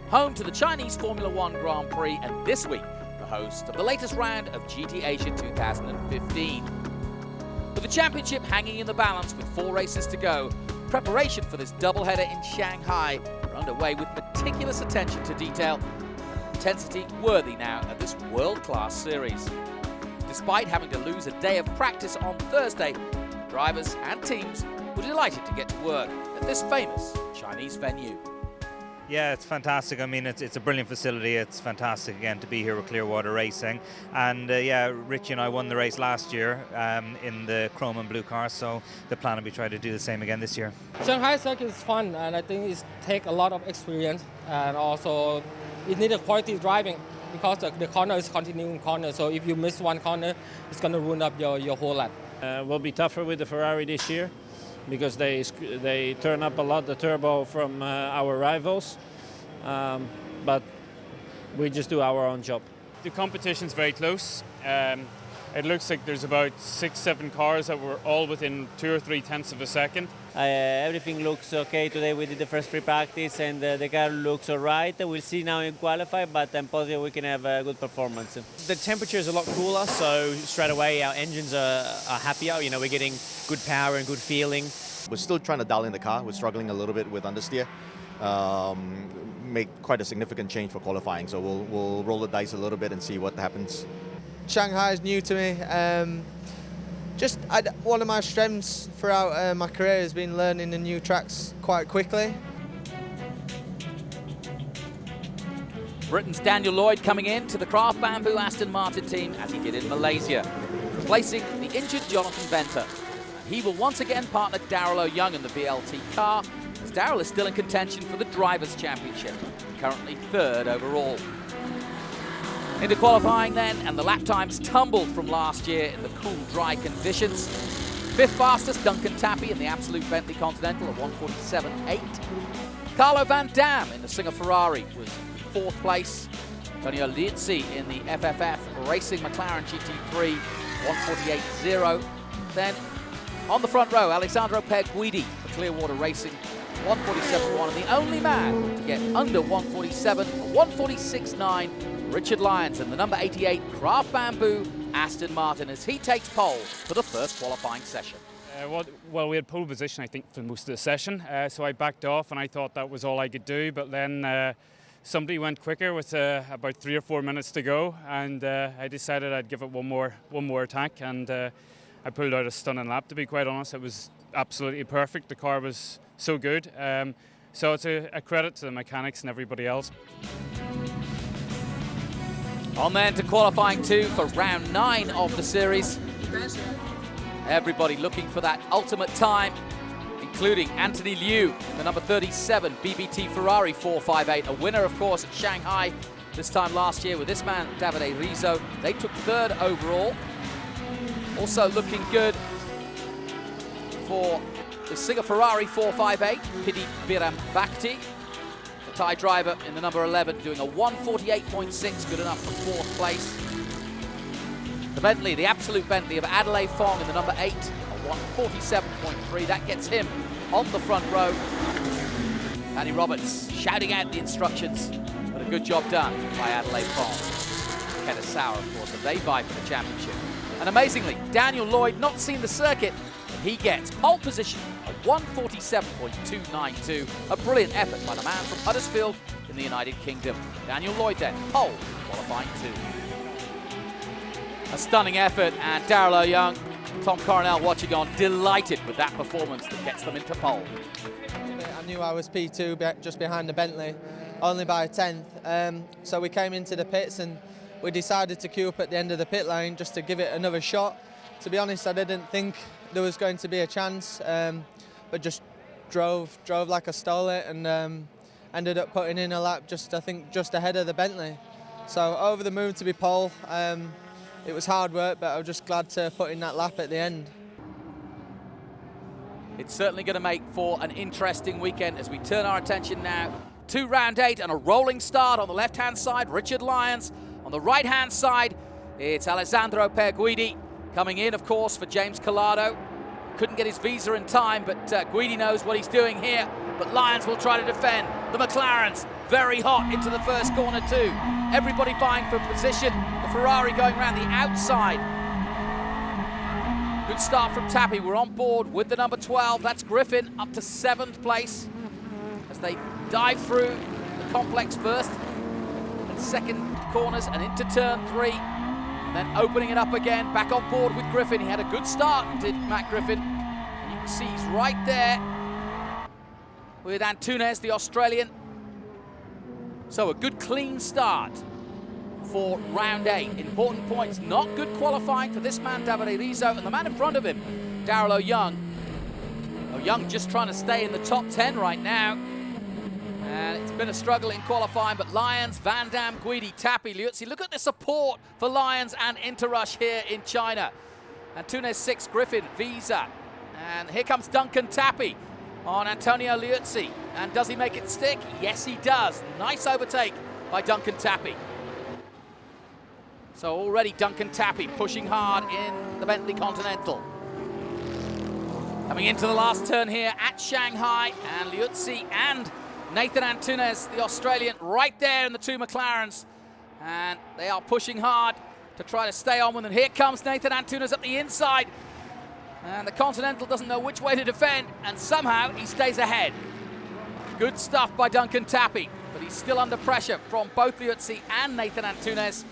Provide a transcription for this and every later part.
home to the Chinese Formula One Grand Prix, and this week, the host of the latest round of GT Asia 2015. With the championship hanging in the balance with 4 races to go, preparation for this doubleheader in Shanghai are underway with meticulous attention to detail, intensity worthy now of this world-class series. Despite having to lose a day of practice on Thursday, drivers and teams were delighted to get to work at this famous Chinese venue. Yeah, it's fantastic. I mean, it's a brilliant facility. It's fantastic, again, to be here with Clearwater Racing. And yeah, Richie and I won the race last year in the chrome and blue car, so the plan will be trying to do the same again this year. Shanghai circuit is fun, and I think it takes a lot of experience, and also it needs quality driving because the corner is continuing corner, so if you miss one corner, it's going to ruin up your whole lap. Will be tougher with the Ferrari this year, because they turn up a lot the turbo from our rivals, but we just do our own job. The competition's very close. It looks like there's about 6-7 cars that were all within 2 or 3 tenths of a second. Everything looks okay today. We did the first free practice and the car looks all right. We'll see now in qualify, but I'm positive we can have a good performance. The temperature is a lot cooler, so straight away our engines are happier. You know, we're getting good power and good feeling. We're still trying to dial in the car. We're struggling a little bit with understeer. Make quite a significant change for qualifying, so we'll roll the dice a little bit and see what happens. Shanghai is new to me. One of my strengths throughout my career has been learning the new tracks quite quickly. Britain's Daniel Lloyd coming in to the Craft Bamboo Aston Martin team as he did in Malaysia, replacing the injured Jonathan Venter. He will once again partner Darrell O'Young in the VLT car, as Darrell is still in contention for the Drivers' Championship, currently 3rd overall. Into qualifying then, and the lap times tumbled from last year in the cool, dry conditions. 5th fastest, Duncan Tappy in the Absolute Bentley Continental at 1:47.8. Carlo Van Dam in the Singer Ferrari was 4th place. Antonio Liuzzi in the FFF Racing McLaren GT3, 1:48.0. Then on the front row, Alessandro Perguidi for Clearwater Racing, 1:47.1, and the only man to get under 1:47, 1:46.9, Richard Lyons in the number 88 Craft Bamboo Aston Martin as he takes pole for the first qualifying session. Well, we had pole position, I think, for most of the session, so I backed off and I thought that was all I could do, but then somebody went quicker with about 3 or 4 minutes to go, and I decided I'd give it one more attack, and I pulled out a stunning lap. To be quite honest, it was absolutely perfect. The car was so good, so it's a credit to the mechanics and everybody else. On then to qualifying 2 for round 9 of the series. Everybody looking for that ultimate time, including Anthony Liu, the number 37 BBT Ferrari 458, a winner, of course, at Shanghai this time last year with this man, Davide Rizzo. They took 3rd overall. Also looking good for the Singer Ferrari 458, Pidi Birambakti. The Thai driver in the number 11 doing a 1:48.6, good enough for 4th place. The Bentley, the Absolute Bentley of Adelaide Fong in the number 8, a 1:47.3. That gets him on the front row. Danny Roberts shouting out the instructions, but a good job done by Adelaide Fong. Keta Sauer, of course, and they vie for the championship. And amazingly, Daniel Lloyd not seen the circuit, but he gets pole position at 1:47.292. A brilliant effort by the man from Huddersfield in the United Kingdom. Daniel Lloyd then, pole, qualifying 2. A stunning effort, and Darrell O'Young, Tom Coronel watching on, delighted with that performance that gets them into pole. I knew I was P2 just behind the Bentley, only by a 10th. So we came into the pits and we decided to queue up at the end of the pit lane just to give it another shot. To be honest, I didn't think there was going to be a chance, but just drove like I stole it, and ended up putting in a lap I think just ahead of the Bentley. So over the moon to be pole. It was hard work, but I was just glad to put in that lap at the end. It's certainly going to make for an interesting weekend as we turn our attention now to round 8 and a rolling start on the left-hand side, Richard Lyons. On the right-hand side, it's Alessandro Perguidi coming in, of course, for James Collado. Couldn't get his visa in time, but Guidi knows what he's doing here. But Lyons will try to defend. The McLarens very hot into the first corner too. Everybody vying for position. The Ferrari going around the outside. Good start from Tappy. We're on board with the number 12. That's Griffin up to 7th place as they dive through the complex first and second corners and into turn 3. And then opening it up again, back on board with Griffin. He had a good start, did Matt Griffin. And you can see he's right there with Antunes, the Australian. So a good clean start for round 8. Important points, not good qualifying for this man, Davide Rizzo, and the man in front of him, Daryl O'Young. O'Young just trying to stay in the top 10 right now. And it's been a struggle in qualifying, but Lyons, Van Dam, Guidi, Tappy, Liuzzi. Look at the support for Lyons and Interrush here in China. Antunes 6, Griffin, Visa. And here comes Duncan Tappy on Antonio Liuzzi. And does he make it stick? Yes, he does. Nice overtake by Duncan Tappy. So already Duncan Tappy pushing hard in the Bentley Continental. Coming into the last turn here at Shanghai, and Liuzzi and Nathan Antunes, the Australian, right there in the 2 McLarens. And they are pushing hard to try to stay on with them. Here comes Nathan Antunes up the inside. And the Continental doesn't know which way to defend, and somehow he stays ahead. Good stuff by Duncan Tappy, but he's still under pressure from both Liuzzi and Nathan Antunes.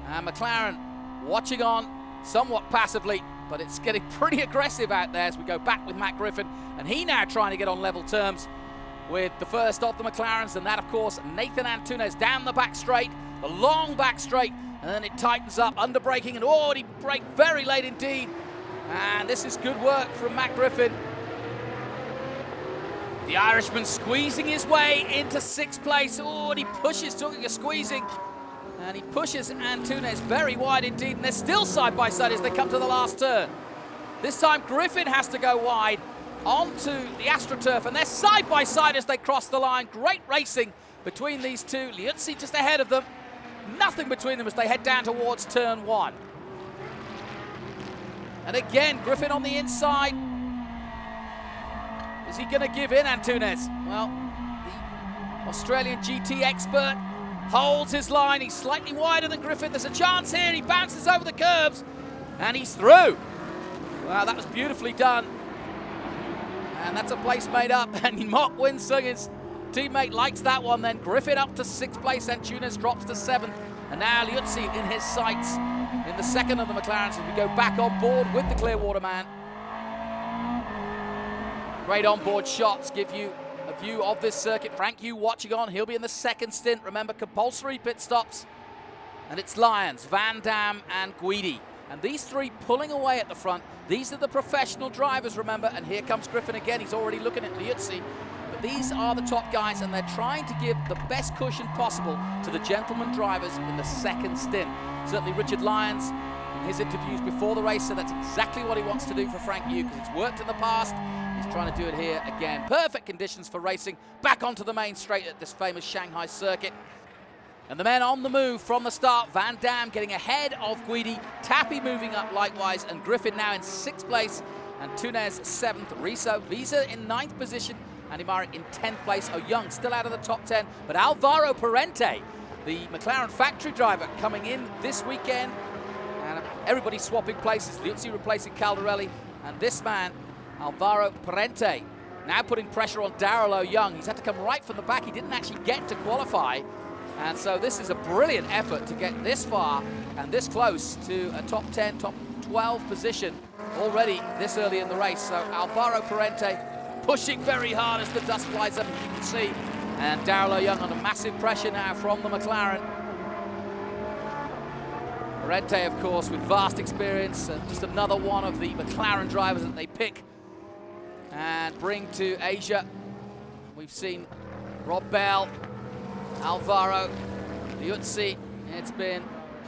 And McLaren watching on somewhat passively, but it's getting pretty aggressive out there as we go back with Matt Griffin. And he now trying to get on level terms with the first of the McLarens, and that, of course, Nathan Antunes down the back straight, the long back straight, and then it tightens up, under braking, and oh, he braked very late indeed. And this is good work from Matt Griffin. The Irishman squeezing his way into 6th place. Oh, and he pushes, talking of squeezing, and he pushes Antunes very wide indeed, and they're still side by side as they come to the last turn. This time Griffin has to go wide onto the AstroTurf, and they're side by side as they cross the line. Great racing between these two. Liuzzi just ahead of them. Nothing between them as they head down towards turn 1. And again, Griffin on the inside. Is he going to give in, Antunes? Well, the Australian GT expert holds his line. He's slightly wider than Griffin. There's a chance here. He bounces over the curbs, and he's through. Wow, that was beautifully done. And that's a place made up. And Mok Winsung, his teammate, likes that one. Then Griffin up to 6th place. Antunes drops to 7th. And now Liuzzi in his sights in the second of the McLarens as we go back on board with the Clearwater man. Great onboard shots give you a view of this circuit. Frank Yu watching on. He'll be in the 2nd stint. Remember, compulsory pit stops. And it's Lyons, Van Dam, and Guidi. And these 3 pulling away at the front. These are the professional drivers, remember. And here comes Griffin again. He's already looking at Liuzzi. But these are the top guys, and they're trying to give the best cushion possible to the gentleman drivers in the 2nd stint. Certainly Richard Lyons, in his interviews before the race, said that's exactly what he wants to do for Frank Yu, because it's worked in the past. He's trying to do it here again. Perfect conditions for racing. Back onto the main straight at this famous Shanghai circuit. And the men on the move from the start. Van Dam getting ahead of Guidi. Tappy moving up likewise. And Griffin now in 6th place. And Antunes 7th. Rizzo, Visa in 9th position. And Imari in 10th place. O'Young still out of the top 10. But Alvaro Parente, the McLaren factory driver, coming in this weekend. And everybody swapping places. Liuzzi replacing Caldarelli. And this man, Alvaro Parente, now putting pressure on Daryl O'Young. He's had to come right from the back. He didn't actually get to qualify. And so this is a brilliant effort to get this far and this close to a top 10, top 12 position already this early in the race. So Alvaro Parente pushing very hard as the dust flies up, as you can see. And Daryl O'Young under massive pressure now from the McLaren. Parente, of course, with vast experience, and just another one of the McLaren drivers that they pick and bring to Asia. We've seen Rob Bell, Alvaro, Liuzzi. It's been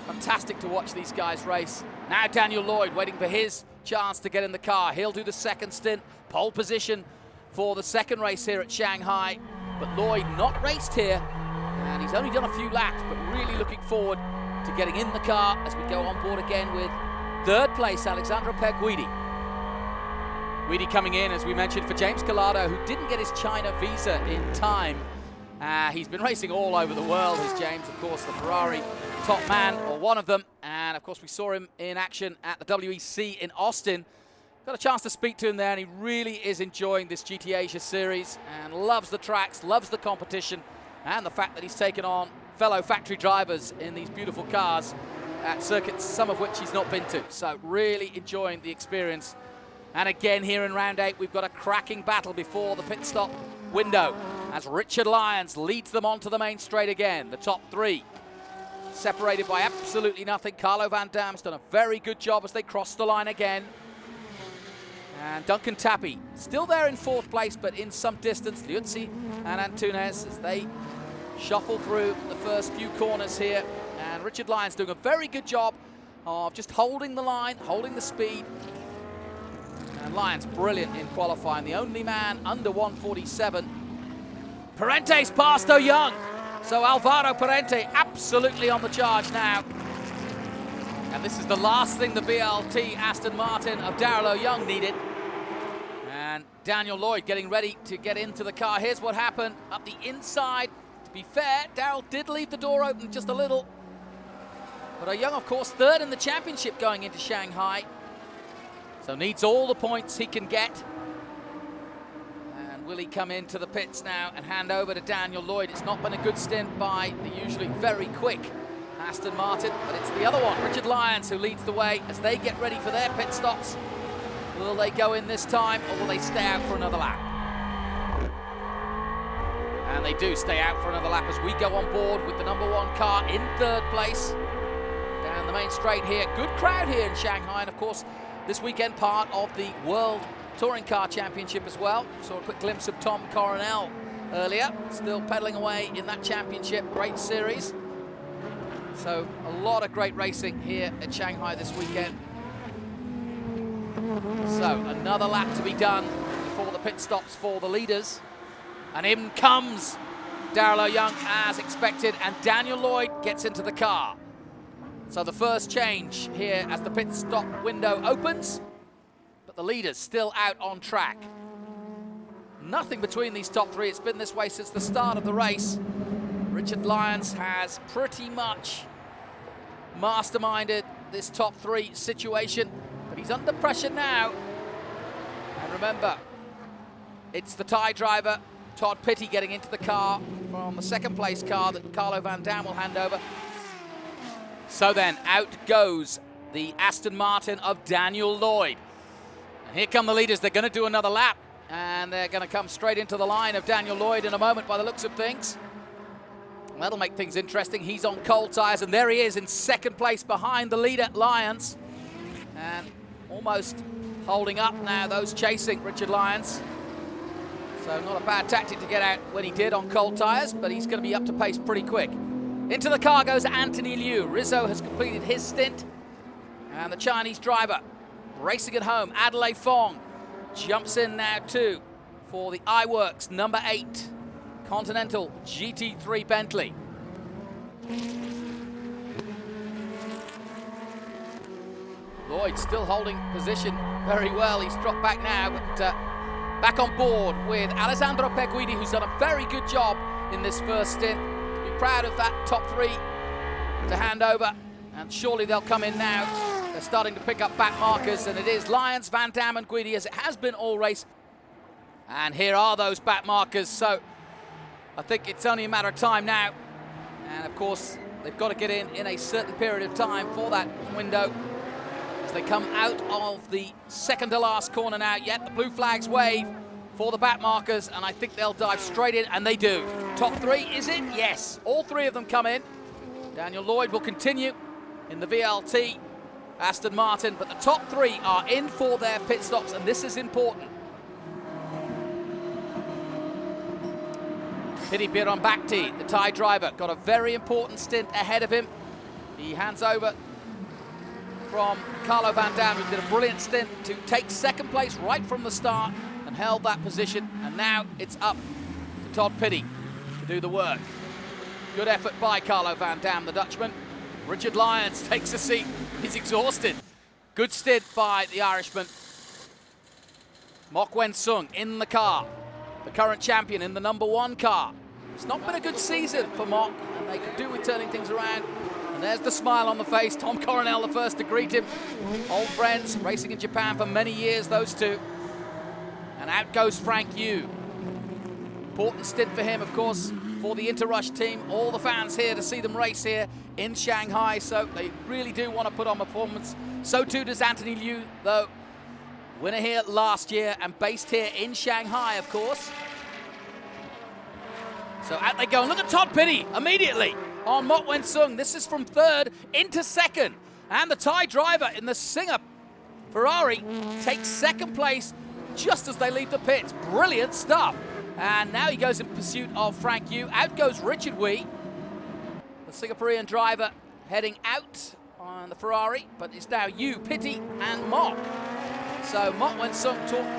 fantastic to watch these guys race. Now Daniel Lloyd waiting for his chance to get in the car. He'll do the 2nd stint, pole position for the 2nd race here at Shanghai. But Lloyd not raced here, and he's only done a few laps, but really looking forward to getting in the car as we go on board again with 3rd place, Alexandro Guidi. Guidi coming in, as we mentioned, for James Collado, who didn't get his China visa in time. He's been racing all over the world, is James, of course, the Ferrari top man, or one of them. And, of course, we saw him in action at the WEC in Austin. Got a chance to speak to him there, and he really is enjoying this GT Asia series and loves the tracks, loves the competition, and the fact that he's taken on fellow factory drivers in these beautiful cars at circuits, some of which he's not been to. So really enjoying the experience. And again, here in round 8, we've got a cracking battle before the pit stop window as Richard Lyons leads them onto the main straight again. The top 3 separated by absolutely nothing. Carlo Van Dam's done a very good job as they cross the line again. And Duncan Tappy still there in 4th place, but in some distance. Liuzzi and Antunes as they shuffle through the first few corners here. And Richard Lyons doing a very good job of just holding the line, holding the speed. And Lyons brilliant in qualifying, the only man under 147. Parente's passed Young. So Alvaro Parente absolutely on the charge now. And this is the last thing the VLT Aston Martin of Darrell Young needed. And Daniel Lloyd getting ready to get into the car. Here's what happened up the inside. To be fair, Darrell did leave the door open just a little. But Young, of course, 3rd in the championship going into Shanghai. So needs all the points he can get. And will he come into the pits now and hand over to Daniel Lloyd? It's not been a good stint by the usually very quick Aston Martin, but it's the other one, Richard Lyons, who leads the way as they get ready for their pit stops. Will they go in this time, or will they stay out for another lap? And they do stay out for another lap as we go on board with the #1 car in 3rd place. Down the main straight here. Good crowd here in Shanghai, and of course, this weekend part of the World Touring Car Championship as well. Saw a quick glimpse of Tom Coronel earlier, still pedaling away in that championship. Great series. So a lot of great racing here at Shanghai this weekend. So another lap to be done before the pit stops for the leaders. And in comes Darrell Young as expected, and Daniel Lloyd gets into the car. So the first change here as the pit stop window opens, but the leaders still out on track. Nothing between these top 3. It's been this way since the start of the race. Richard Lyons has pretty much masterminded this top 3 situation, but he's under pressure now. And remember, it's the Thai driver, Todd Pitty, getting into the car from the 2nd place car that Carlo Van Dam will hand over. So then, out goes the Aston Martin of Daniel Lloyd. And here come the leaders. They're going to do another lap, and they're going to come straight into the line of Daniel Lloyd in a moment by the looks of things. That'll make things interesting. He's on cold tyres, and there he is in 2nd place behind the leader, Lyons. And almost holding up now, those chasing Richard Lyons. So not a bad tactic to get out when he did on cold tyres, but he's going to be up to pace pretty quick. Into the car goes Anthony Liu. Rizzo has completed his stint. And the Chinese driver racing at home, Adelaide Fong, jumps in now too for the iWorks #8 Continental GT3 Bentley. Lloyd still holding position very well. He's dropped back now, but back on board with Alessandro Peguidi, who's done a very good job in this first stint. Be proud of that top 3 to hand over, and surely they'll come in now. They're starting to pick up back markers, and it is Lyons, Van Dam and Guidi, as it has been all race. And here are those back markers, so I think it's only a matter of time now. And of course, they've got to get in a certain period of time for that window as they come out of the 2nd to last corner now. Yet the blue flags wave for the back markers, and I think they'll dive straight in, and they do. Top 3, is it? Yes. All 3 of them come in. Daniel Lloyd will continue in the VLT Aston Martin, but the top 3 are in for their pit stops, and this is important. Piti Bhirombhakdi, the Thai driver, got a very important stint ahead of him. He hands over from Carlo Van Dam, who did a brilliant stint to take 2nd place right from the start and held that position. And now it's up to Todd Pitty to do the work. Good effort by Carlo Van Dam, the Dutchman. Richard Lyons takes a seat. He's exhausted. Good stint by the Irishman. Mok Wen Sung in the car, the current champion in the #1 car. It's not been a good season for Mock, and they could do with turning things around. And there's the smile on the face. Tom Coronel the first to greet him. Old friends, racing in Japan for many years, those two. And out goes Frank Yu. Important stint for him, of course, for the Interrush team. All the fans here to see them race here in Shanghai, so they really do want to put on performance. So too does Anthony Liu, though. Winner here last year and based here in Shanghai, of course. So out they go. And look at Todd Pitty immediately on Mok Wen Sung. This is from third into second. And the Thai driver in the Singer Ferrari takes second place just as they leave the pits. Brilliant stuff. And now he goes in pursuit of Frank Yu. Out goes Richard Wee, the Singaporean driver, heading out on the Ferrari, but it's now Yu, Pitty, and Mok. So Mok Wen Sung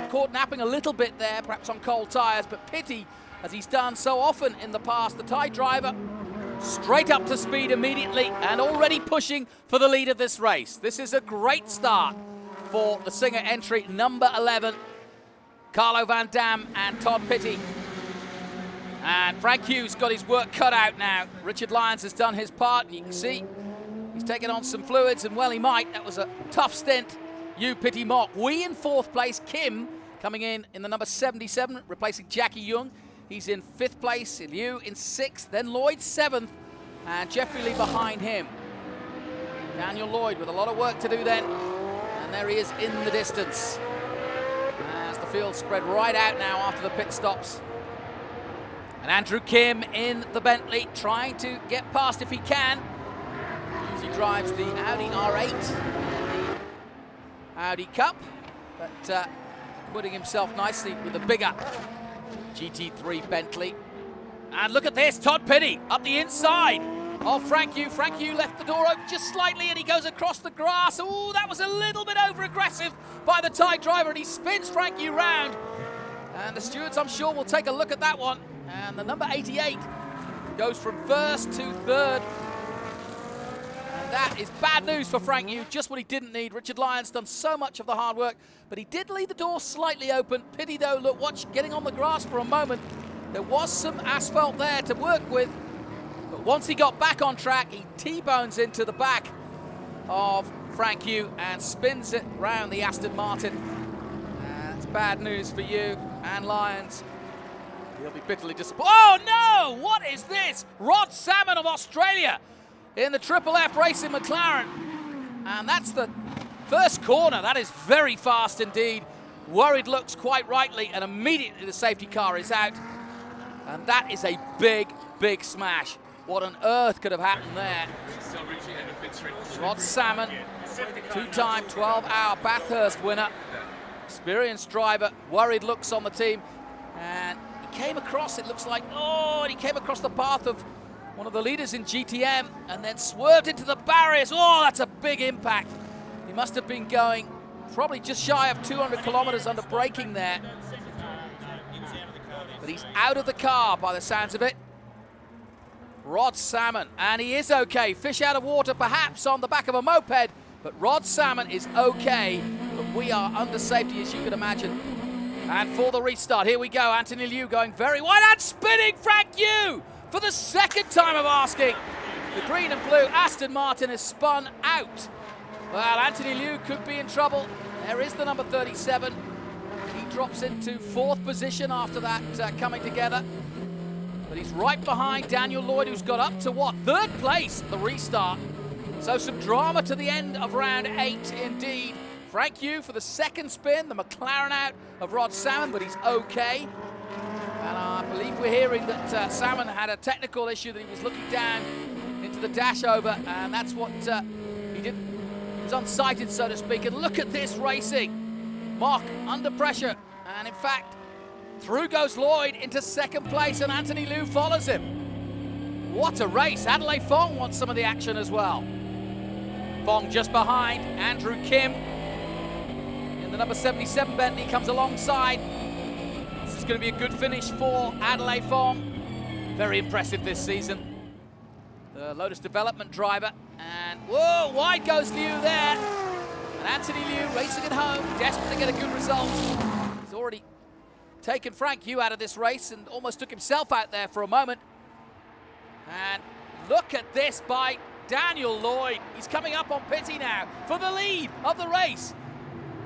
caught napping a little bit there, perhaps on cold tyres, but Pitty, as he's done so often in the past, the Thai driver, straight up to speed immediately and already pushing for the lead of this race. This is a great start for the Singer entry, number 11. Carlo Van Dam and Todd Pitty. And Frank Yu's got his work cut out now. Richard Lyons has done his part, and you can see he's taken on some fluids, and well, he might. That was a tough stint. Yu, Pitty, Mok. We in fourth place. Kim coming in the number 77, replacing Jackie Young. He's in fifth place. Liu in sixth. Then Lloyd seventh, and Jeffrey Lee behind him. Daniel Lloyd with a lot of work to do then. And there he is in the distance. As the field spread right out now after the pit stops. And Andrew Kim in the Bentley, trying to get past if he can. Usually drives the Audi R8 Audi Cup, but putting himself nicely with a bigger GT3 Bentley. And look at this, Todd Pitty up the inside of Frank Yu. Frank Yu left the door open just slightly, and he goes across the grass. Oh, that was a little bit over-aggressive by the Thai driver, and he spins Frank Yu round. And the stewards, I'm sure, will take a look at that one. And the number 88 goes from first to third. That is bad news for Frank Yu, just what he didn't need. Richard Lyons done so much of the hard work, but he did leave the door slightly open. Pitty, though, look, watch, getting on the grass for a moment. There was some asphalt there to work with, but once he got back on track, he T-bones into the back of Frank Yu and spins it round the Aston Martin. That's bad news for Yu and Lyons. He'll be bitterly disappointed. Oh, no! What is this? Rod Salmon of Australia in the Triple F Racing McLaren. And that's the first corner. That is very fast indeed. Worried looks quite rightly, and immediately the safety car is out. And that is a big, big smash. What on earth could have happened there? Rod Salmon, two-time 12-hour Bathurst winner. Experienced driver, worried looks on the team. And he came across, it looks like, and he came across the path of one of the leaders in GTM and then swerved into the barriers. Oh, that's a big impact. He must have been going probably just shy of 200 kilometers under braking there. But he's out of the car by the sounds of it. Rod Salmon, and he is okay. Fish out of water perhaps on the back of a moped, but Rod Salmon is okay. But we are under safety, as you can imagine. And for the restart, here we go. Anthony Liu going very wide and spinning Frank Yu for the second time of asking. The green and blue Aston Martin has spun out. Well, Anthony Liu could be in trouble. There is the number 37. He drops into fourth position after that coming together. But he's right behind Daniel Lloyd, who's got up to what? Third place at the restart. So some drama to the end of round 8 indeed. Frank Yu for the second spin, the McLaren out of Rod Salmon, but he's okay. And I believe we're hearing that Salmon had a technical issue, that he was looking down into the dash over, and that's what he did. He was unsighted, so to speak. And look at this racing. Mok under pressure, and in fact, through goes Lloyd into second place, and Anthony Liu follows him. What a race. Adelaide Fong wants some of the action as well. Fong just behind. Andrew Kim in the number 77 Bentley comes alongside. This is going to be a good finish for Adelaide Fong. Very impressive this season. The Lotus development driver. And whoa, wide goes Liu there. And Anthony Liu racing at home, desperate to get a good result. He's already taken Frank Yu out of this race and almost took himself out there for a moment. And look at this by Daniel Lloyd. He's coming up on Pitty now for the lead of the race.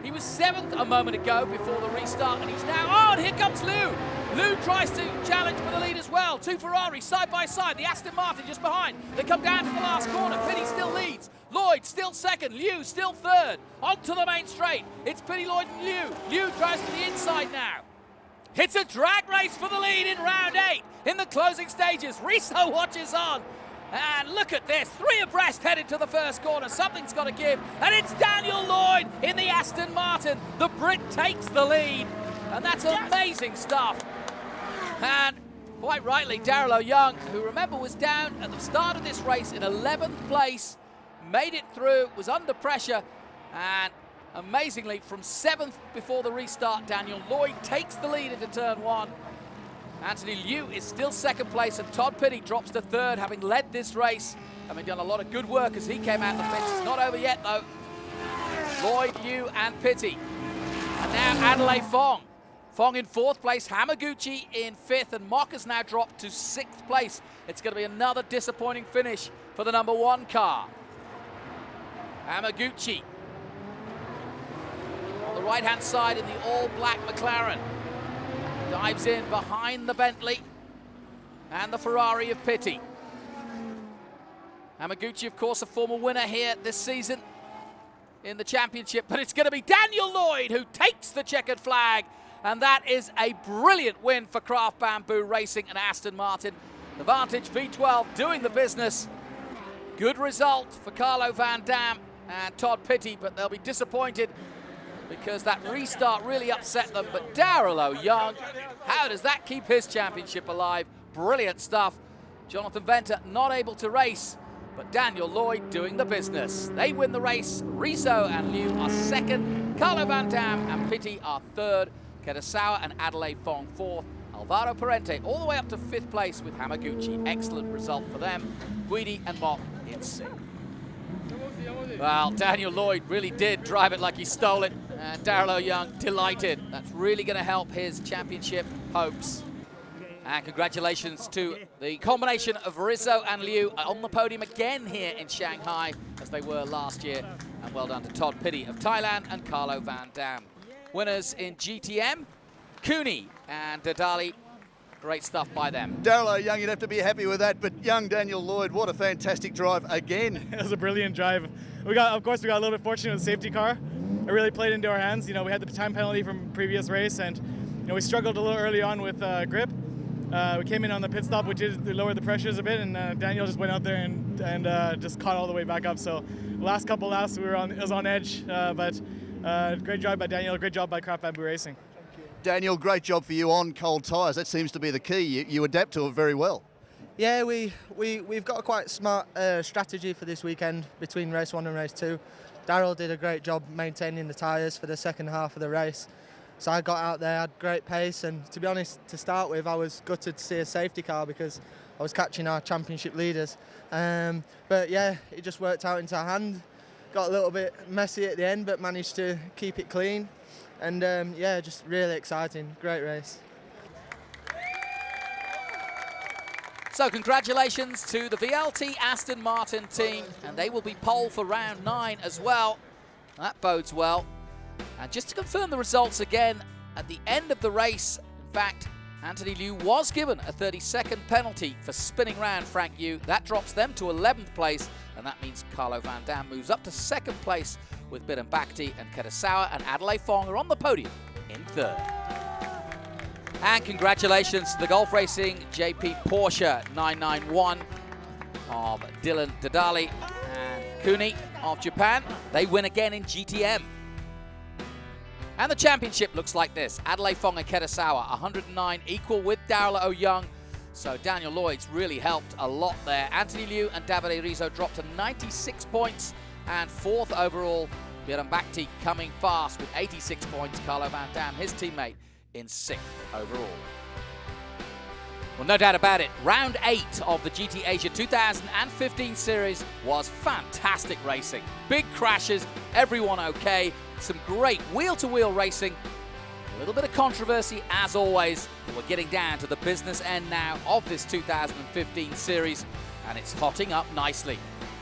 He was 7th a moment ago before the restart, and he's now, oh, and here comes Liu. Liu tries to challenge for the lead as well. 2 Ferraris side by side, the Aston Martin just behind. They come down to the last corner. Pitty still leads. Lloyd still 2nd, Liu still 3rd. Onto the main straight. It's Pitty, Lloyd and Liu. Liu tries to the inside now. It's a drag race for the lead in round 8 in the closing stages. Riso watches on. And look at this, 3 abreast headed to the first corner. Something's got to give, and it's Daniel Lloyd in the Aston Martin. The Brit takes the lead, and that's amazing stuff. And quite rightly, Daryl O'Young, who remember was down at the start of this race in 11th place, made it through, was under pressure, and amazingly from 7th before the restart, Daniel Lloyd takes the lead into turn 1. Anthony Liu is still 2nd place, and Todd Pitty drops to 3rd, having led this race, having done a lot of good work as he came out the fence. It's not over yet, though. Lloyd, Liu, and Pitty. And now Adelaide Fong. Fong in 4th place, Hamaguchi in 5th, and Mock has now dropped to 6th place. It's going to be another disappointing finish for the number 1 car. Hamaguchi on the right-hand side in the all-black McLaren. Dives in behind the Bentley and the Ferrari of Pitty. Hamaguchi, of course, a former winner here this season in the championship, but it's going to be Daniel Lloyd who takes the checkered flag, and that is a brilliant win for Craft Bamboo Racing and Aston Martin. The Vantage V12 doing the business. Good result for Carlo Van Dam and Todd Pitty, but they'll be disappointed because that restart really upset them. But Daryl O'Young, how does that keep his championship alive? Brilliant stuff. Jonathan Venter not able to race, but Daniel Lloyd doing the business. They win the race. Riso and Liu are 2nd. Carlo Van Dam and Pitty are 3rd. Kitasawa and Adelaide Fong 4th. Alvaro Parente all the way up to 5th place with Hamaguchi. Excellent result for them. Guidi and Mock in 6th. Well, Daniel Lloyd really did drive it like he stole it, and Daryl O'Young delighted. That's really going to help his championship hopes. And congratulations to the combination of Rizzo and Liu on the podium again here in Shanghai, as they were last year. And well done to Todd Pitty of Thailand and Carlo Van Dam. Winners in GTM, Cooney and Dadali. Great stuff by them. Daryl O'Young, you'd have to be happy with that, but young Daniel Lloyd, what a fantastic drive again. It was a brilliant drive. Of course, we got a little bit fortunate with the safety car. It really played into our hands. We had the time penalty from previous race, and we struggled a little early on with grip. We came in on the pit stop, which lowered the pressures a bit, and Daniel just went out there and just caught all the way back up. So the last couple laps, it was on edge, but great job by Daniel, great job by Craft Bamboo Racing. Daniel, great job for you on cold tyres. That seems to be the key. You adapt to it very well. Yeah, we've got a quite smart strategy for this weekend between race 1 and race 2. Daryl did a great job maintaining the tyres for the second half of the race. So I got out there, had great pace, and to be honest, to start with, I was gutted to see a safety car because I was catching our championship leaders. But yeah, it just worked out into our hand. Got a little bit messy at the end, but managed to keep it clean. And yeah, just really exciting, great race. So congratulations to the VLT Aston Martin team, and they will be pole for round 9 as well. That bodes well. And just to confirm the results again, at the end of the race, in fact, Anthony Liu was given a 30-second penalty for spinning round Frank Yu. That drops them to 11th place, and that means Carlo Van Dam moves up to 2nd place with Biram Bhakti, and Kitasawa and Adelaide Fong are on the podium in 3rd. And congratulations to the Golf Racing JP Porsche 991 of Dylan Dadali and Cooney of Japan. They win again in GTM. And the championship looks like this. Adelaide Fong and Kitasawa, 109 equal with Daryl O'Young. So Daniel Lloyd's really helped a lot there. Anthony Liu and Davide Rizzo dropped to 96 points and 4th overall. Biram Bhakti coming fast with 86 points. Carlo Van Dam, his teammate, in 6th overall. Well, no doubt about it, round 8 of the GT Asia 2015 series was fantastic racing. Big crashes, everyone okay, some great wheel-to-wheel racing. A little bit of controversy as always, but we're getting down to the business end now of this 2015 series, and it's hotting up nicely.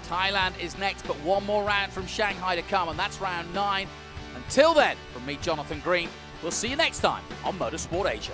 Thailand is next, but one more round from Shanghai to come, and that's round 9. Until then, from me, Jonathan Green, we'll see you next time on Motorsport Asia.